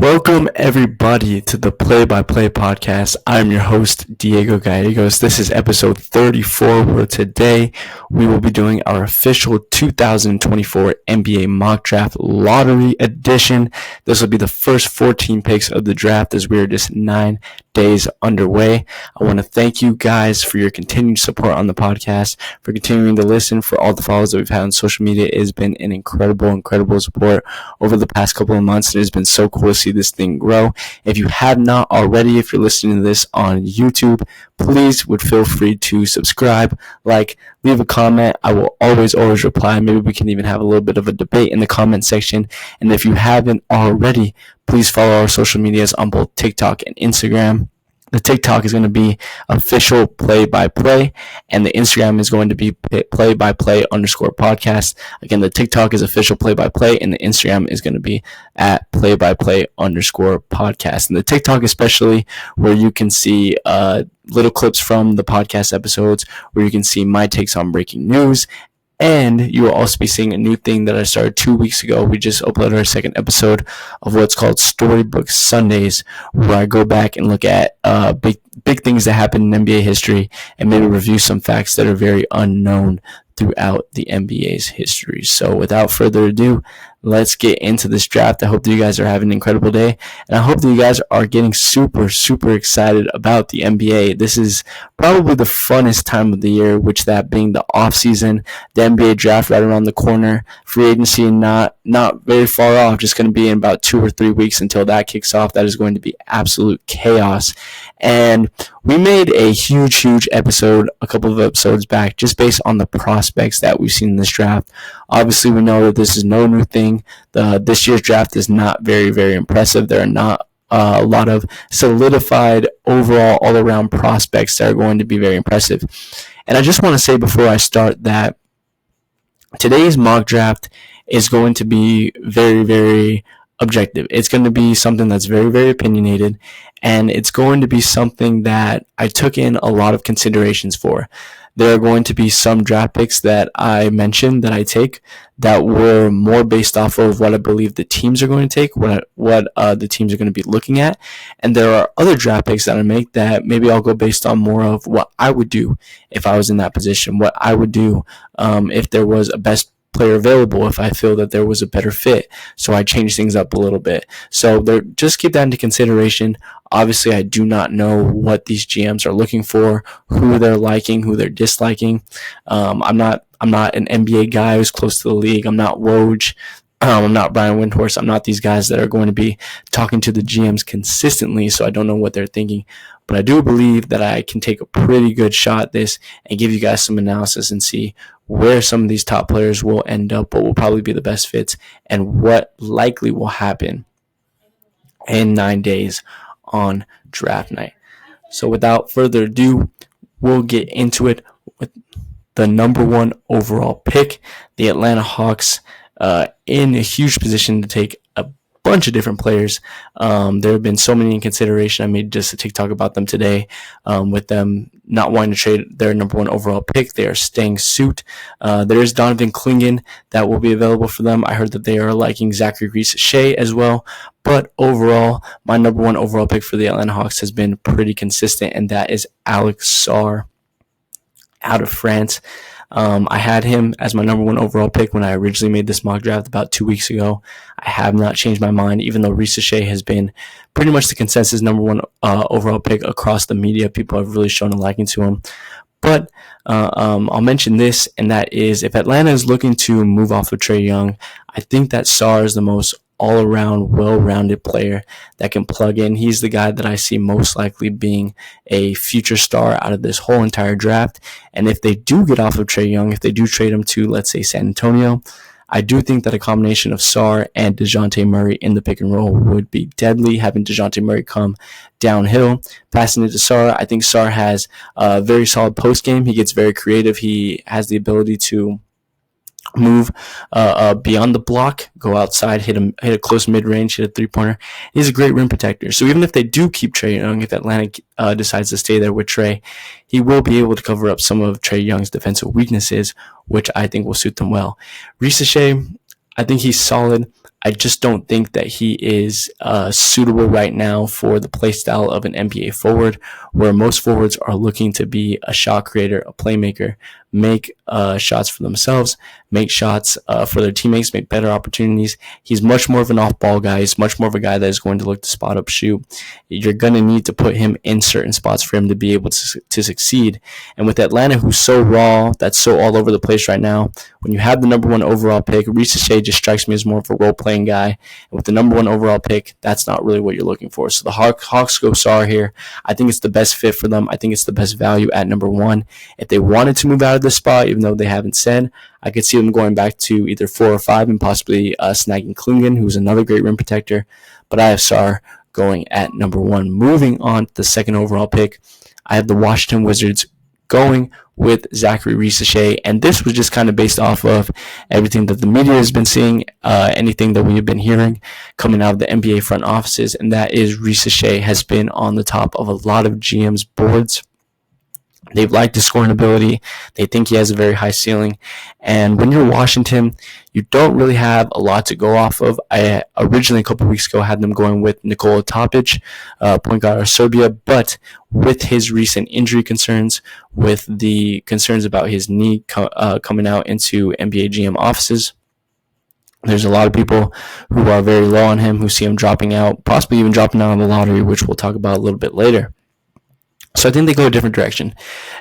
Welcome everybody to the Play by Play podcast. I'm your host, Diego Gallegos. This is episode 34, where today we will be doing our official 2024 NBA mock draft lottery edition. This will be the first 14 picks of the draft as we are just 9 days underway. I want to thank you guys for your continued support on the podcast, for continuing to listen, for all the follows that we've had on social media. It has been an incredible support over the past couple of months. It has been so cool to see this thing grow. If you have not already, if you're listening to this on YouTube, please would feel free to subscribe, leave a comment. I will always reply. Maybe we can even have a little bit of a debate in the comment section. And if you haven't already, please follow our social medias on both TikTok and Instagram. The TikTok is going to be official play by play, and the Instagram is going to be play by play _podcast. Again, the TikTok is official play by play, and the Instagram is going to be at play by play _podcast. And the TikTok, especially, where you can see little clips from the podcast episodes, where you can see my takes on breaking news. And you will also be seeing a new thing that I started 2 weeks ago. We just uploaded our second episode of what's called Storybook Sundays, where I go back and look at big things that happened in NBA history and maybe review some facts that are very unknown throughout the NBA's history. So without further ado, let's get into this draft. I hope that you guys are having an incredible day, and I hope that you guys are getting super excited about the NBA. This is probably the funnest time of the year, which that being the off season, the NBA draft right around the corner, free agency not very far off, just going to be in about 2 or 3 weeks until that kicks off. That is going to be absolute chaos. And we made a huge episode a couple of episodes back just based on the prospects that we've seen in this draft. Obviously, we know that this is no new thing. This year's draft is not very impressive. There are not a lot of solidified overall all-around prospects that are going to be very impressive. And I just want to say before I start that today's mock draft is going to be very objective. It's going to be something that's very opinionated, and it's going to be something that I took in a lot of considerations for. There are going to be some draft picks that I mentioned that I take that were more based off of what I believe the teams are going to take, what the teams are going to be looking at. And there are other draft picks that I make that maybe I'll go based on more of what I would do if I was in that position, what I would do if there was a best player available, if I feel that there was a better fit. So I change things up a little bit. So just keep that into consideration. Obviously, I do not know what these GMs are looking for, who they're liking, who they're disliking. I'm not an NBA guy who's close to the league. I'm not Woj. I'm not Brian Windhorst. I'm not these guys that are going to be talking to the GMs consistently, so I don't know what they're thinking. But I do believe that I can take a pretty good shot at this and give you guys some analysis and see where some of these top players will end up, what will probably be the best fits, and what likely will happen in 9 days on draft night. So without further ado, we'll get into it with the number 1 overall pick, the Atlanta Hawks, in a huge position to take a bunch of different players. There have been so many in consideration. I made just a TikTok about them today, with them not wanting to trade their number 1 overall pick. They are staying suit. There is Donovan Clingan that will be available for them. I heard that they are liking Zachary Reese-Shea as well. But overall, my number 1 overall pick for the Atlanta Hawks has been pretty consistent, and that is Alex Sarr out of France. I had him as my number 1 overall pick when I originally made this mock draft about 2 weeks ago. I have not changed my mind, even though Reese-Shea has been pretty much the consensus number 1 overall pick across the media. People have really shown a liking to him. But I'll mention this, and that is if Atlanta is looking to move off of Trae Young, I think that Sarr is the most all-around, well-rounded player that can plug in. He's the guy that I see most likely being a future star out of this whole entire draft. And if they do get off of Trae Young, if they do trade him to, let's say, San Antonio, I do think that a combination of Sarr and DeJounte Murray in the pick and roll would be deadly, having DeJounte Murray come downhill, passing it to Sarr. I think Sarr has a very solid post game. He gets very creative. He has the ability to move beyond the block, go outside, hit a close mid-range, hit a three-pointer. He's a great rim protector. So even if they do keep Trae Young, if Atlanta decides to stay there with Trae, he will be able to cover up some of Trae Young's defensive weaknesses, which I think will suit them well. Reese-Shea, I think he's solid. I just don't think that he is suitable right now for the play style of an NBA forward, where most forwards are looking to be a shot creator, a playmaker, make shots for themselves, make shots for their teammates, make better opportunities. He's much more of an off-ball guy. He's much more of a guy that is going to look to spot up shoot. You're going to need to put him in certain spots for him to be able to succeed. And with Atlanta, who's so raw, that's so all over the place right now, when you have the number 1 overall pick, Risacher just strikes me as more of a role-playing guy. And with the number 1 overall pick, that's not really what you're looking for. So the Hawks go Sarr here. I think it's the best fit for them. I think it's the best value at number 1. If they wanted to move out of this spot, even though they haven't said, I could see them going back to either 4 or 5 and possibly snagging Clingan, who's another great rim protector. But I have Sarr going at number 1. Moving on to the 2nd overall pick, I have the Washington Wizards going with Zachary Risacher, and this was just kind of based off of everything that the media has been seeing, anything that we have been hearing coming out of the NBA front offices, and that is Risacher has been on the top of a lot of GM's boards. They've liked his scoring ability. They think he has a very high ceiling. And when you're Washington, you don't really have a lot to go off of. I originally, a couple of weeks ago, had them going with Nikola Topic, point guard of Serbia. But with his recent injury concerns, with the concerns about his knee coming out into NBA GM offices, there's a lot of people who are very low on him, who see him dropping out, possibly even dropping out of the lottery, which we'll talk about a little bit later. So I think they go a different direction.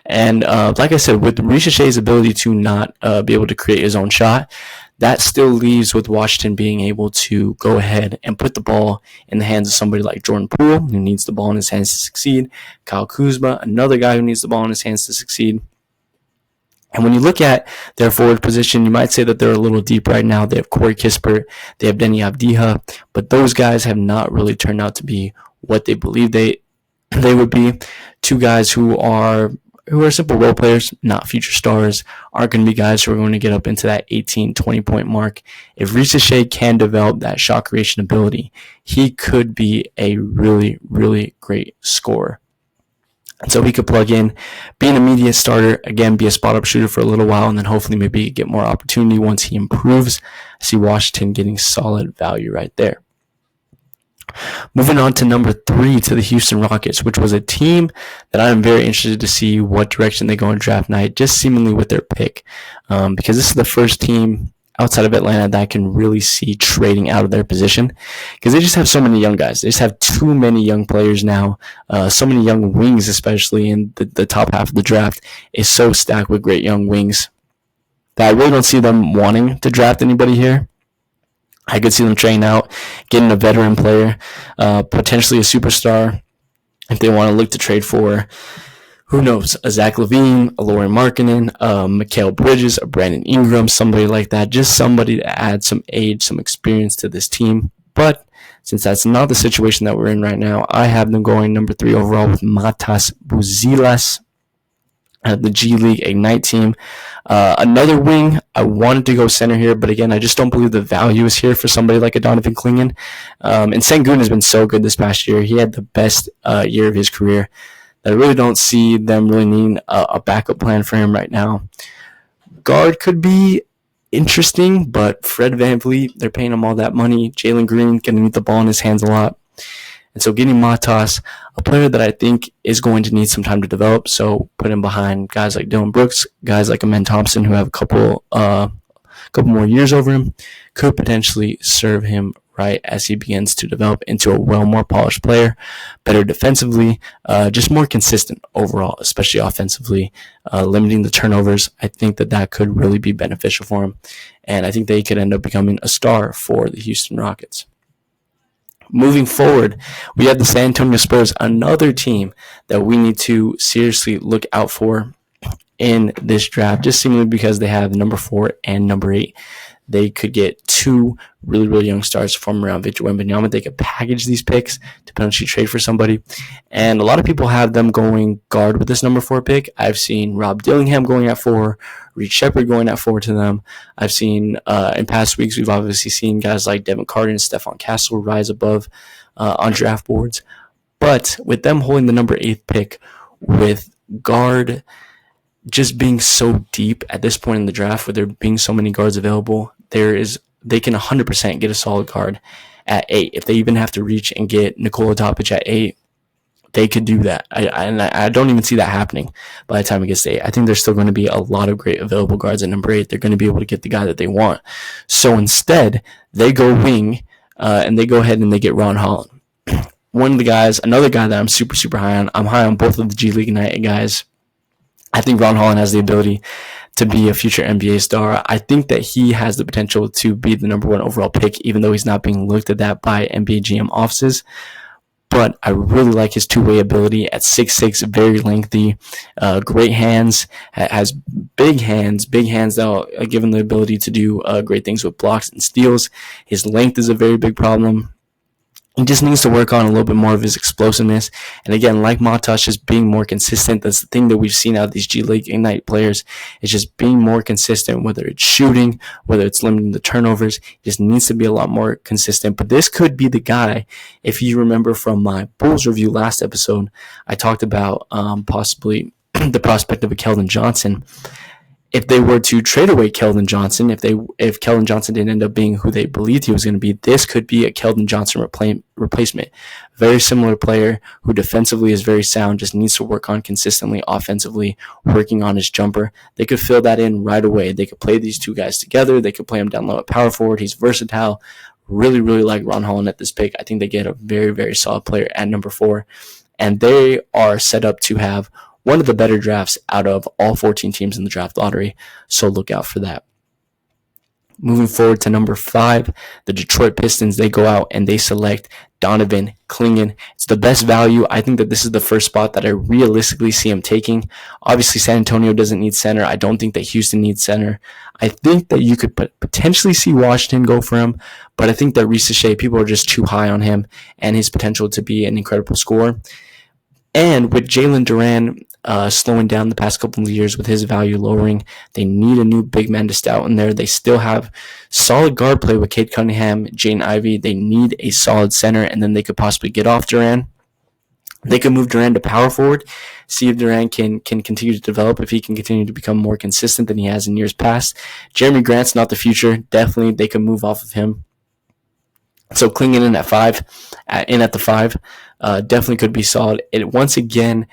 And like I said, with Risacher's ability to not be able to create his own shot, that still leaves with Washington being able to go ahead and put the ball in the hands of somebody like Jordan Poole, who needs the ball in his hands to succeed, Kyle Kuzma, another guy who needs the ball in his hands to succeed. And when you look at their forward position, you might say that they're a little deep right now. They have Corey Kispert, they have Deni Avdija, but those guys have not really turned out to be what they believe they would be. 2 guys who are simple role players, not future stars, aren't going to be guys who are going to get up into that 18, 20-point mark. If Risacher can develop that shot creation ability, he could be a really, really great scorer. And so he could plug in, be an immediate starter, again, be a spot-up shooter for a little while, and then hopefully maybe get more opportunity once he improves. I see Washington getting solid value right there. Moving on to number 3, to the Houston Rockets, which was a team that I'm very interested to see what direction they go in draft night, just seemingly with their pick, because this is the first team outside of Atlanta that I can really see trading out of their position, because they just have so many young guys. They just have too many young players now, so many young wings, especially in the top half of the draft is so stacked with great young wings that I really don't see them wanting to draft anybody here. I could see them trading out, getting a veteran player, potentially a superstar, if they want to look to trade for, who knows, a Zach LaVine, a Lauri Markkanen, Mikal Bridges, a Brandon Ingram, somebody like that, just somebody to add some age, some experience to this team. But since that's not the situation that we're in right now, I have them going number 3 overall with Matas Buzelis, the G League Ignite team. Another wing, I wanted to go center here, but again, I just don't believe the value is here for somebody like a Donovan Clingan. And Sengun has been so good this past year. He had the best year of his career. I really don't see them really needing a backup plan for him right now. Guard could be interesting, but Fred VanVleet, they're paying him all that money. Jalen Green going to need the ball in his hands a lot. And so getting Matas, a player that I think is going to need some time to develop, so put him behind guys like Dylan Brooks, guys like Amen Thompson, who have a couple more years over him, could potentially serve him right as he begins to develop into a more polished player, better defensively, just more consistent overall, especially offensively, limiting the turnovers. I think that could really be beneficial for him, and I think they could end up becoming a star for the Houston Rockets. Moving forward, we have the San Antonio Spurs, another team that we need to seriously look out for in this draft, just simply because they have number 4 and number 8. They could get 2 really, really young stars from around Victor Wembanyama. They could package these picks to potentially trade for somebody. And a lot of people have them going guard with this number 4 pick. I've seen Rob Dillingham going at 4, Reed Shepherd going at 4 to them. I've seen, in past weeks, we've obviously seen guys like Devin Carter and Stephon Castle rise above on draft boards. But with them holding the number 8 pick, with guard just being so deep at this point in the draft, with there being so many guards available, there is they can 100% get a solid guard at 8. If they even have to reach and get Nikola Topic at 8, they could do that. I don't even see that happening by the time it gets to 8. I think there's still going to be a lot of great available guards at number 8. They're going to be able to get the guy that they want. So instead, they go wing, and they go ahead and they get Ron Holland. One of the guys, another guy that I'm super, super high on. I'm high on both of the G League United guys. I think Ron Holland has the ability to be a future NBA star. I think that he has the potential to be the number 1 overall pick, even though he's not being looked at that by NBA GM offices. But I really like his two-way ability at 6'6", very lengthy, great hands, has big hands that give him the ability to do great things with blocks and steals. His length is a very big problem. He just needs to work on a little bit more of his explosiveness. And again, like Montas, just being more consistent. That's the thing that we've seen out of these G League Ignite players, is just being more consistent, whether it's shooting, whether it's limiting the turnovers. He just needs to be a lot more consistent. But this could be the guy. If you remember from my Bulls review last episode, I talked about possibly the prospect of a Keldon Johnson. If they were to trade away Keldon Johnson, if Keldon Johnson didn't end up being who they believed he was going to be, this could be a Keldon Johnson replacement. Very similar player who defensively is very sound, just needs to work on consistently offensively, working on his jumper. They could fill that in right away. They could play these two guys together. They could play him down low at power forward. He's versatile. Really, really like Ron Holland at this pick. I think they get a very, very solid player at number 4. And they are set up to have one of the better drafts out of all 14 teams in the draft lottery, so look out for that. Moving forward to number 5, the Detroit Pistons, they go out and they select Donovan Clingan. It's the best value. I think that this is the first spot that I realistically see him taking. Obviously, San Antonio doesn't need center. I don't think that Houston needs center. I think that you could potentially see Washington go for him, but I think that Reese Shea, people are just too high on him and his potential to be an incredible scorer. And with Jalen Duren slowing down the past couple of years with his value lowering, they need a new big man to stout in there. They still have solid guard play with Cade Cunningham, Jaden Ivey. They need a solid center, and then they could possibly get off Duren. They could move Duren to power forward, see if Duren can continue to develop, if he can continue to become more consistent than he has in years past. Jeremy Grant's not the future. Definitely, they could move off of him. So Clingan in at 5, at the 5, definitely could be solid. It once again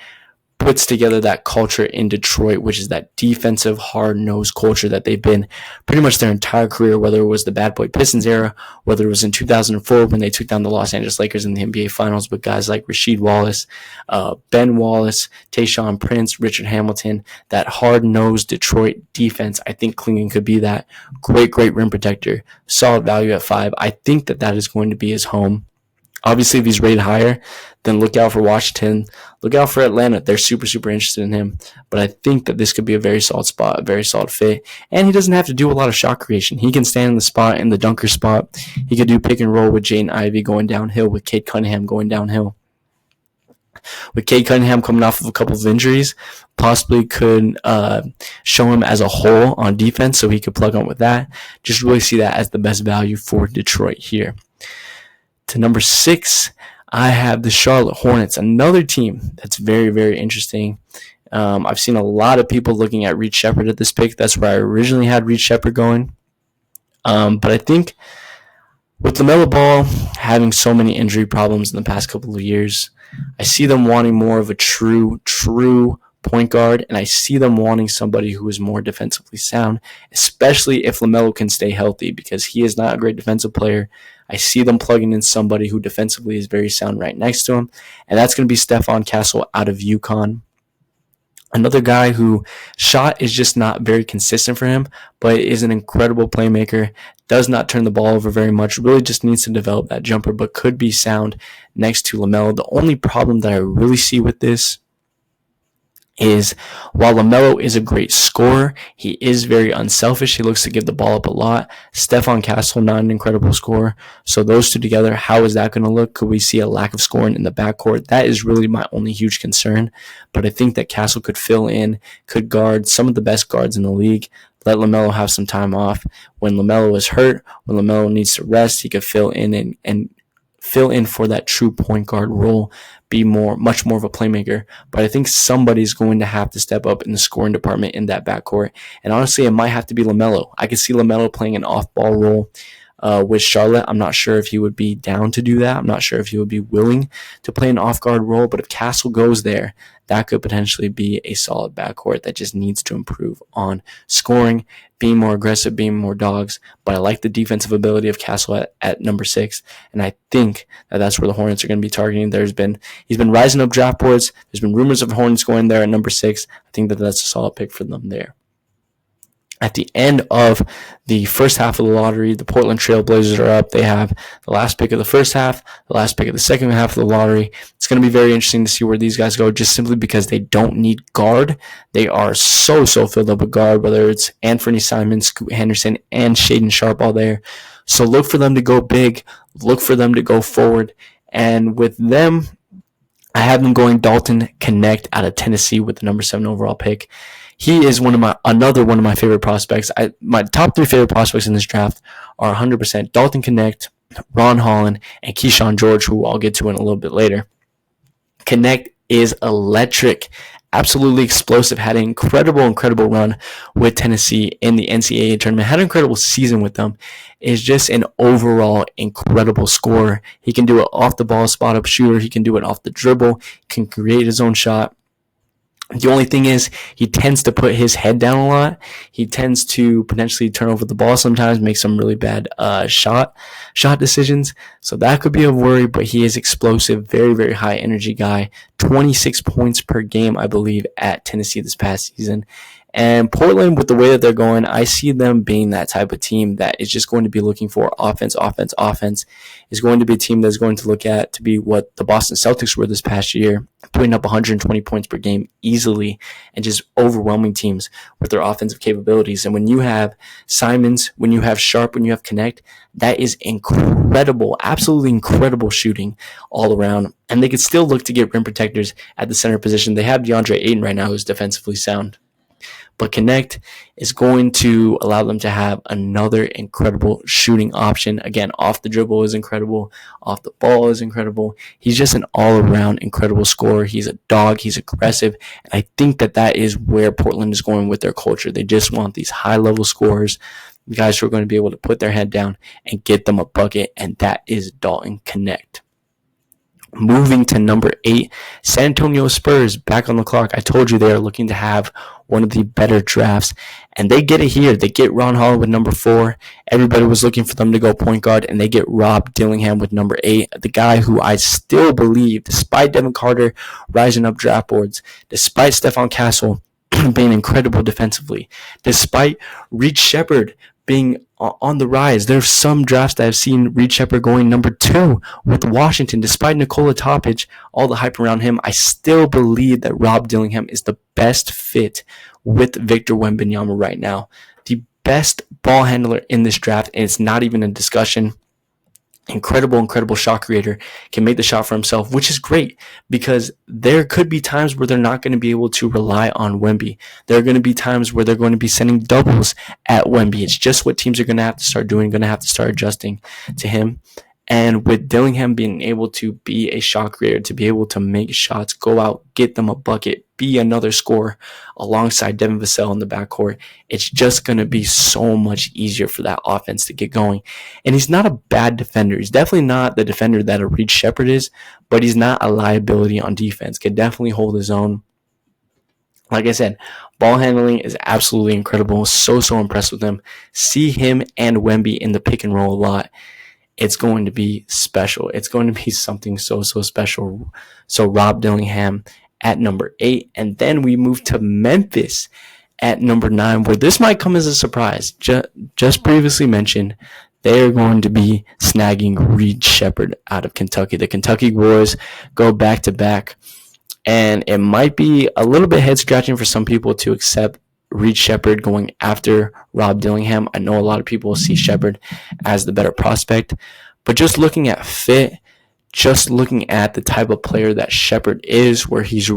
puts together that culture in Detroit, which is that defensive, hard-nosed culture that they've been pretty much their entire career, whether it was the Bad Boy Pistons era, whether it was in 2004 when they took down the Los Angeles Lakers in the NBA Finals with guys like Rasheed Wallace, Ben Wallace, Tayshaun Prince, Richard Hamilton, that hard-nosed Detroit defense. I think Clingan could be that great rim protector, solid value at 5. I think that is going to be his home. Obviously, if he's rated higher, then look out for Washington. Look out for Atlanta. They're super interested in him. But I think that this could be a very solid spot, a very solid fit. And he doesn't have to do a lot of shot creation. He can stand in the spot, in the dunker spot. He could do pick and roll with Jaden Ivey going downhill, with Cade Cunningham going downhill. With Cade Cunningham coming off of a couple of injuries, possibly could show him as a whole on defense so he could plug on with that. Just really see that as the best value for Detroit here. To number 6, I have the Charlotte Hornets, another team that's very interesting. I've seen a lot of people looking at Reed Sheppard at this pick. That's where I originally had Reed Sheppard going. But I think with LaMelo Ball having so many injury problems in the past couple of years, I see them wanting more of a true point guard, and I see them wanting somebody who is more defensively sound, especially if LaMelo can stay healthy, because he is not a great defensive player. I see them plugging in somebody who defensively is very sound right next to him, and that's going to be Stephon Castle out of UConn. Another guy who shot is just not very consistent for him, but is an incredible playmaker, does not turn the ball over very much, really just needs to develop that jumper, but could be sound next to LaMelo. The only problem that I really see with this is while LaMelo is a great scorer, he is very unselfish. He looks to give the ball up a lot. Stephon Castle, not an incredible scorer. So those two together, how is that going to look? Could we see a lack of scoring in the backcourt? That is really my only huge concern. But I think that Castle could fill in, could guard some of the best guards in the league. Let LaMelo have some time off. When LaMelo is hurt, when LaMelo needs to rest, he could fill in and fill in for that true point guard role, be much more of a playmaker. But I think somebody's going to have to step up in the scoring department in that backcourt. And honestly, it might have to be LaMelo. I could see LaMelo playing an off-ball role with Charlotte. I'm not sure if he would be down to do that. I'm not sure if he would be willing to play an off-guard role. But if Castle goes there, that could potentially be a solid backcourt that just needs to improve on scoring, being more aggressive, being more dogs. But I like the defensive ability of Castle at number 6, and I think that's where the Hornets are going to be targeting. He's been rising up draft boards. There's been rumors of Hornets going there at number 6. I think that's a solid pick for them there. At the end of the first half of the lottery, the Portland Trail Blazers are up. They have the last pick of the first half, the last pick of the second half of the lottery. It's going to be very interesting to see where these guys go, just simply because they don't need guard. They are so filled up with guard, whether it's Anthony Simons, Scoot Henderson, and Shaedon Sharpe all there. So look for them to go big. Look for them to go forward. And with them, I have them going Dalton Knecht out of Tennessee with the number 7 overall pick. He is another one of my favorite prospects. My top 3 favorite prospects in this draft are 100% Dalton Knecht, Ron Holland, and Keyshawn George, who I'll get to in a little bit later. Knecht is electric, absolutely explosive, had an incredible run with Tennessee in the NCAA tournament, had an incredible season with them, is just an overall incredible scorer. He can do it off the ball, spot up shooter. He can do it off the dribble, can create his own shot. The only thing is he tends to put his head down a lot. He tends to potentially turn over the ball sometimes, make some really bad shot decisions. So that could be a worry, but he is explosive, very high energy guy. 26 points per game, I believe, at Tennessee this past season. And Portland, with the way that they're going, I see them being that type of team that is just going to be looking for offense, is going to be a team that's going to look at to be what the Boston Celtics were this past year, putting up 120 points per game easily and just overwhelming teams with their offensive capabilities. And when you have Simons, when you have Sharpe, when you have Knecht, that is incredible, absolutely incredible shooting all around. And they could still look to get rim protectors at the center position. They have DeAndre Ayton right now, who's defensively sound. But Knecht is going to allow them to have another incredible shooting option. Again, off the dribble is incredible. Off the ball is incredible. He's just an all-around incredible scorer. He's a dog. He's aggressive. And I think that is where Portland is going with their culture. They just want these high-level scorers, guys who are going to be able to put their head down and get them a bucket, and that is Dalton Knecht. Moving to number 8, San Antonio Spurs back on the clock. I told you they are looking to have one of the better drafts, and they get it here. They get Ron Holland with number 4. Everybody was looking for them to go point guard, and they get Rob Dillingham with number 8, the guy who I still believe, despite Devin Carter rising up draft boards, despite Stephon Castle being incredible defensively, despite Reed Sheppard being on the rise. There's some drafts that I've seen Reed Sheppard going number 2 with Washington. Despite Nikola Topic, all the hype around him, I still believe that Rob Dillingham is the best fit with Victor Wembanyama right now. The best ball handler in this draft, and it's not even a discussion. Incredible shot creator, can make the shot for himself, which is great because there could be times where they're not going to be able to rely on Wemby. There are going to be times where they're going to be sending doubles at Wemby. It's just what teams are going to have to start doing, going to have to start adjusting to him. And with Dillingham being able to be a shot creator, to be able to make shots, go out, get them a bucket, be another scorer alongside Devin Vassell in the backcourt, it's just going to be so much easier for that offense to get going. And he's not a bad defender. He's definitely not the defender that a Reed Sheppard is, but he's not a liability on defense. Can definitely hold his own. Like I said, ball handling is absolutely incredible. So impressed with him. See him and Wemby in the pick and roll a lot. It's going to be special. It's going to be something so special. So Rob Dillingham at number 8. And then we move to Memphis at number 9, where this might come as a surprise. Just previously mentioned, they are going to be snagging Reed Sheppard out of Kentucky. The Kentucky boys go back-to-back. And it might be a little bit head-scratching for some people to accept Reed Sheppard going after Rob Dillingham. I know a lot of people see Sheppard as the better prospect, but just looking at fit, just looking at the type of player that Sheppard is, where he's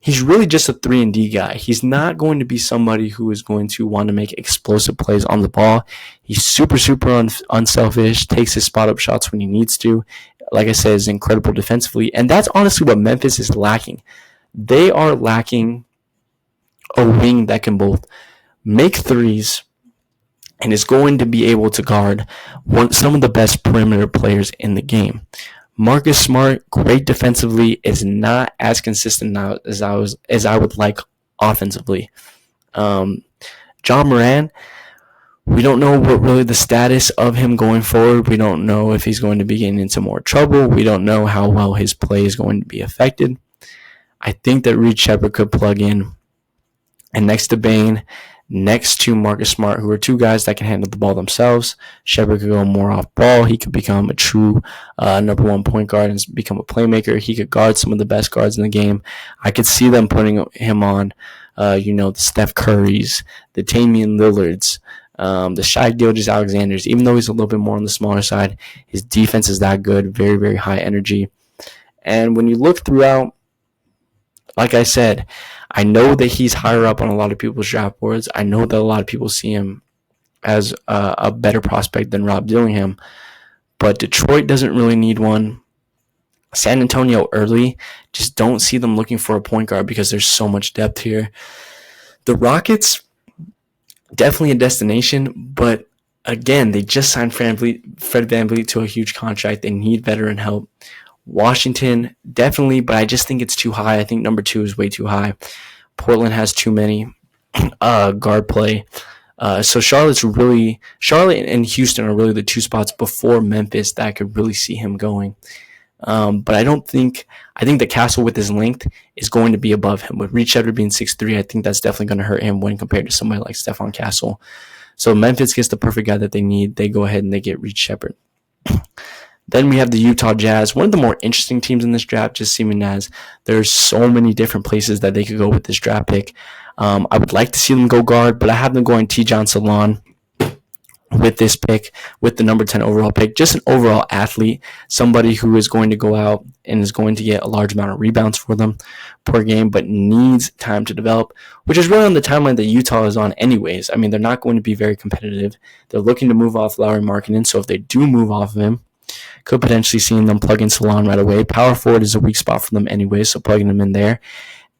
he's really just a 3-and-D guy. He's not going to be somebody who is going to want to make explosive plays on the ball. He's super, super unselfish, takes his spot-up shots when he needs to. Like I said, is incredible defensively. And that's honestly what Memphis is lacking. They are lacking a wing that can both make threes and is going to be able to guard some of the best perimeter players in the game. Marcus Smart, great defensively, is not as consistent now as I would like offensively. John Moran, we don't know what really the status of him going forward. We don't know if he's going to be getting into more trouble. We don't know how well his play is going to be affected. I think that Reed Sheppard could plug in. And next to Bane, next to Marcus Smart, who are two guys that can handle the ball themselves, Sheppard could go more off ball. He could become a true number one point guard and become a playmaker. He could guard some of the best guards in the game. I could see them putting him on, the Steph Currys, the Damian Lillards, the Shai Gilgeous-Alexanders. Even though he's a little bit more on the smaller side, his defense is that good, very, very high energy. And when you look throughout, like I said, I know that he's higher up on a lot of people's draft boards. I know that a lot of people see him as a better prospect than Rob Dillingham, but Detroit doesn't really need one. San Antonio early, just don't see them looking for a point guard because there's so much depth here. The Rockets, definitely a destination, but again, they just signed Fred VanVleet to a huge contract. They need veteran help. Washington, definitely, but I just think it's too high. I think number 2 is way too high. Portland has too many guard play. So Charlotte and Houston are really the two spots before Memphis that I could really see him going. But I think the Castle with his length is going to be above him. With Reed Sheppard being 6'3", I think that's definitely going to hurt him when compared to somebody like Stephon Castle. So Memphis gets the perfect guy that they need. They go ahead and they get Reed Sheppard. Then we have the Utah Jazz, one of the more interesting teams in this draft, just seeming as there's so many different places that they could go with this draft pick. I would like to see them go guard, but I have them going Tidjane Salaün with this pick, with the number 10 overall pick. Just an overall athlete, somebody who is going to go out and is going to get a large amount of rebounds for them per game, but needs time to develop, which is really on the timeline that Utah is on anyways. I mean, they're not going to be very competitive. They're looking to move off Lauri Markkanen, so if they do move off of him, could potentially see them plug in Salaün right away. Power forward is a weak spot for them anyway, so plugging him in there.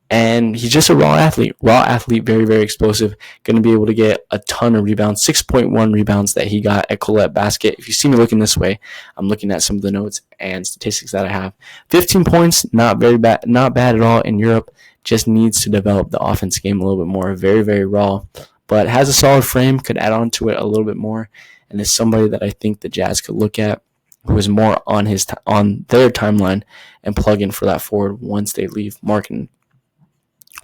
And he's just a raw athlete, very, very explosive. Going to be able to get a ton of rebounds, 6.1 rebounds that he got at Colette Basket. If you see me looking this way, I'm looking at some of the notes and statistics that I have. 15 points, not bad at all in Europe. Just needs to develop the offense game a little bit more. Very, very raw, but has a solid frame, could add on to it a little bit more, and is somebody that I think the Jazz could look at, who is more on their timeline and plug in for that forward once they leave Markkanen.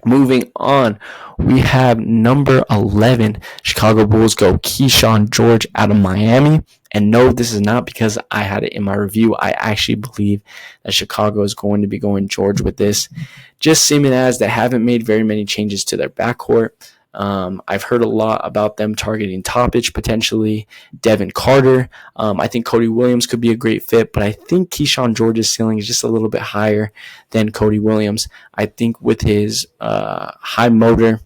Moving on, we have number 11, Chicago Bulls go Keyshawn George out of Miami. And no, this is not because I had it in my review. I actually believe that Chicago is going to be going George with this. Just seeming as they haven't made very many changes to their backcourt. I've heard a lot about them targeting Topic potentially, Devin Carter. I think Cody Williams could be a great fit, but I think Keyshawn George's ceiling is just a little bit higher than Cody Williams. I think with his high motor,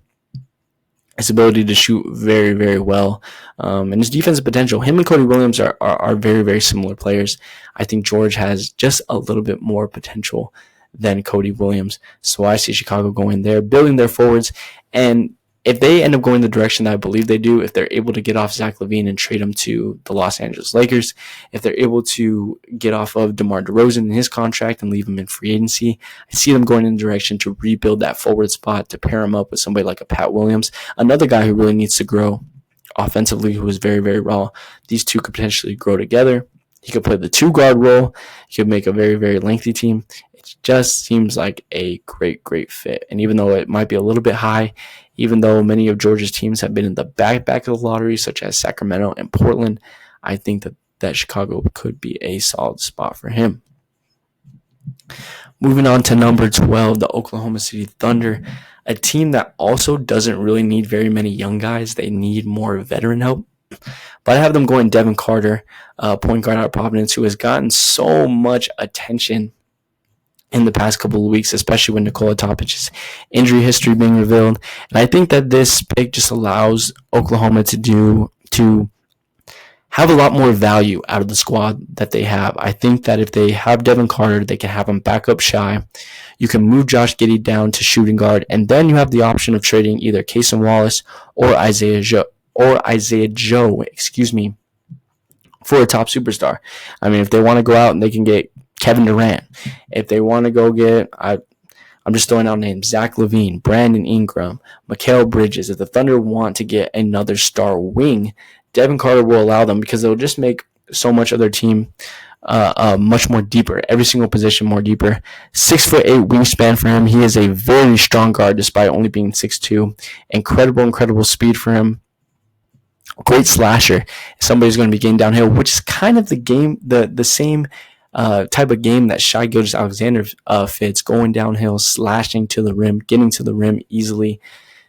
his ability to shoot very, very well, and his defensive potential, him and Cody Williams are very, very similar players. I think George has just a little bit more potential than Cody Williams. So I see Chicago going there, building their forwards, and if they end up going the direction that I believe they do, if they're able to get off Zach LaVine and trade him to the Los Angeles Lakers, if they're able to get off of DeMar DeRozan in his contract and leave him in free agency, I see them going in the direction to rebuild that forward spot, to pair him up with somebody like a Pat Williams, another guy who really needs to grow offensively, who is very, very raw. These two could potentially grow together. He could play the 2-guard role. He could make a very, very lengthy team. It just seems like a great, great fit. And even though it might be a little bit high, even though many of Georgia's teams have been in the back of the lottery, such as Sacramento and Portland, I think that Chicago could be a solid spot for him. Moving on to number 12, the Oklahoma City Thunder, a team that also doesn't really need very many young guys. They need more veteran help. But I have them going Devin Carter, point guard out of Providence, who has gotten so much attention in the past couple of weeks, especially with Nikola Topic's injury history being revealed. And I think that this pick just allows Oklahoma to have a lot more value out of the squad that they have. I think that if they have Devin Carter, they can have him back up Shy. You can move Josh Giddey down to shooting guard, and then you have the option of trading either Cason Wallace or Isaiah Joe, for a top superstar. I mean, if they want to go out and they can get Kevin Durant, if they want to go get, I'm just throwing out names, Zach LaVine, Brandon Ingram, Mikal Bridges. If the Thunder want to get another star wing, Devin Carter will allow them because they'll just make so much of their team much more deeper, every single position more deeper. 6'8" wingspan for him. He is a very strong guard despite only being 6'2". Incredible speed for him. Great slasher. Somebody's going to be getting downhill, which is kind of the same type of game that Shai Gilgeous-Alexander fits, going downhill, slashing to the rim, getting to the rim easily.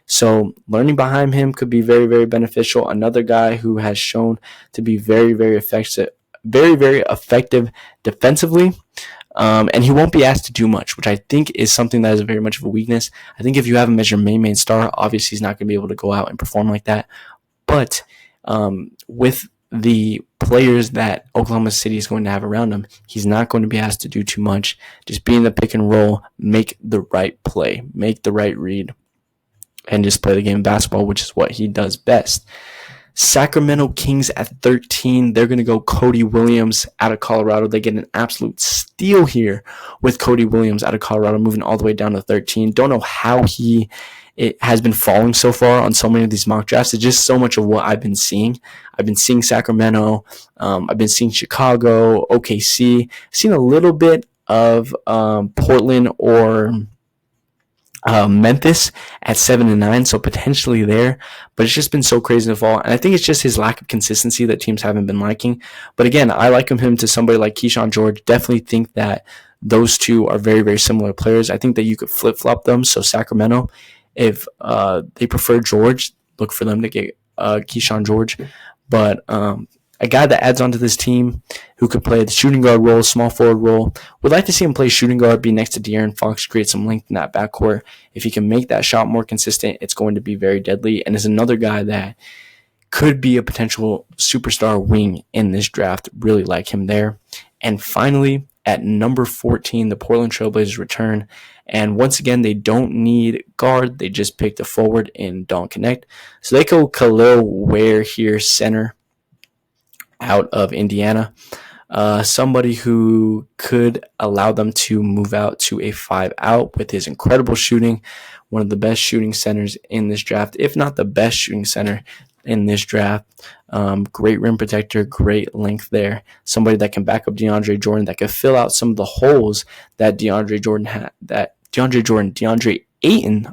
So learning behind him could be very, very beneficial. Another guy who has shown to be very, very effective defensively. And he won't be asked to do much, which I think is something that is very much of a weakness. I think if you have him as your main star, obviously he's not going to be able to go out and perform like that. But with the players that Oklahoma City is going to have around him, he's not going to be asked to do too much. Just be in the pick and roll, make the right play, make the right read, and just play the game of basketball, which is what he does best. Sacramento Kings at 13. They're going to go Cody Williams out of Colorado. They get an absolute steal here with Cody Williams out of Colorado, moving all the way down to 13. Don't know how it has been falling so far on so many of these mock drafts. It's just so much of what I've been seeing. I've been seeing Sacramento. I've been seeing Chicago, OKC. I've seen a little bit of Portland or Memphis at 7 and 9, so potentially there. But it's just been so crazy to fall. And I think it's just his lack of consistency that teams haven't been liking. But again, I liken him to somebody like Keyshawn George. Definitely think that those two are very, very similar players. I think that you could flip-flop them. So Sacramento, if they prefer George, look for them to get Keyshawn George. But a guy that adds onto this team who could play the shooting guard role, small forward role. Would like to see him play shooting guard, be next to De'Aaron Fox, create some length in that backcourt. If he can make that shot more consistent, it's going to be very deadly. And is another guy that could be a potential superstar wing in this draft. Really like him there. And finally, at number 14, the Portland Trailblazers return. And once again, they don't need guard. They just picked a forward in Don't Connect. So they go Khalil Ware here, center, out of Indiana. Somebody who could allow them to move out to a 5-out with his incredible shooting. One of the best shooting centers in this draft, if not the best shooting center in this draft. Great rim protector, great length there. Somebody that can back up DeAndre Jordan, that could fill out some of the holes that DeAndre Ayton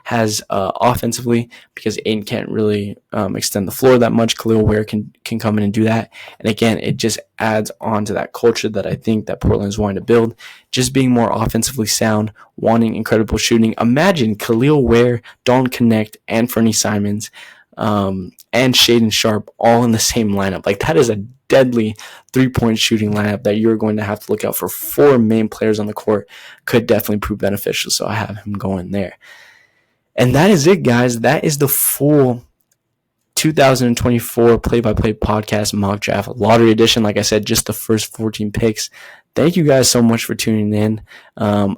has offensively, because Ayton can't really extend the floor that much. Khalil Ware can come in and do that. And again, it just adds on to that culture that I think that Portland is wanting to build, just being more offensively sound, wanting incredible shooting. Imagine Khalil Ware, Don't Connect, and Fernie Simons, and Shaedon Sharpe all in the same lineup. Like, that is a deadly three-point shooting lineup that you're going to have to look out for. 4 main players on the court could definitely prove beneficial, so I have him going there. And that is it, guys. That is the full 2024 play-by-play podcast mock draft lottery edition. Like I said, just the first 14 picks. Thank you guys so much for tuning in.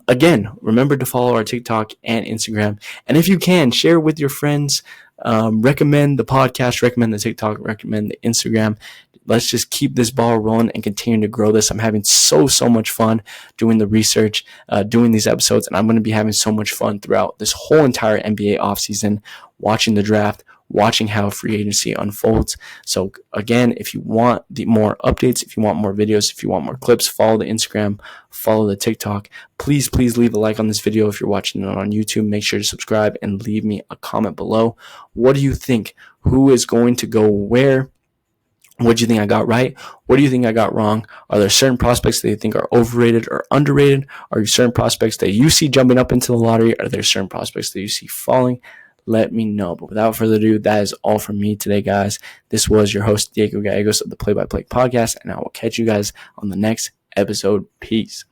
Again, remember to follow our TikTok and Instagram. And if you can, share with your friends. Recommend the podcast, recommend the TikTok, recommend the Instagram. Let's just keep this ball rolling and continue to grow this. I'm having so much fun doing the research, doing these episodes, and I'm going to be having so much fun throughout this whole entire NBA offseason, watching the draft, watching how free agency unfolds. So again, if you want the more updates, if you want more videos, if you want more clips, follow the Instagram, follow the TikTok. Please leave a like on this video. If you're watching it on YouTube, make sure to subscribe and leave me a comment below. What do you think? Who is going to go where? What do you think I got right? What do you think I got wrong? Are there certain prospects that you think are overrated or underrated? Are there certain prospects that you see jumping up into the lottery? Are there certain prospects that you see falling? Let me know. But without further ado, that is all from me today, guys. This was your host, Diego Gallegos of the Play by Play podcast, and I will catch you guys on the next episode. Peace.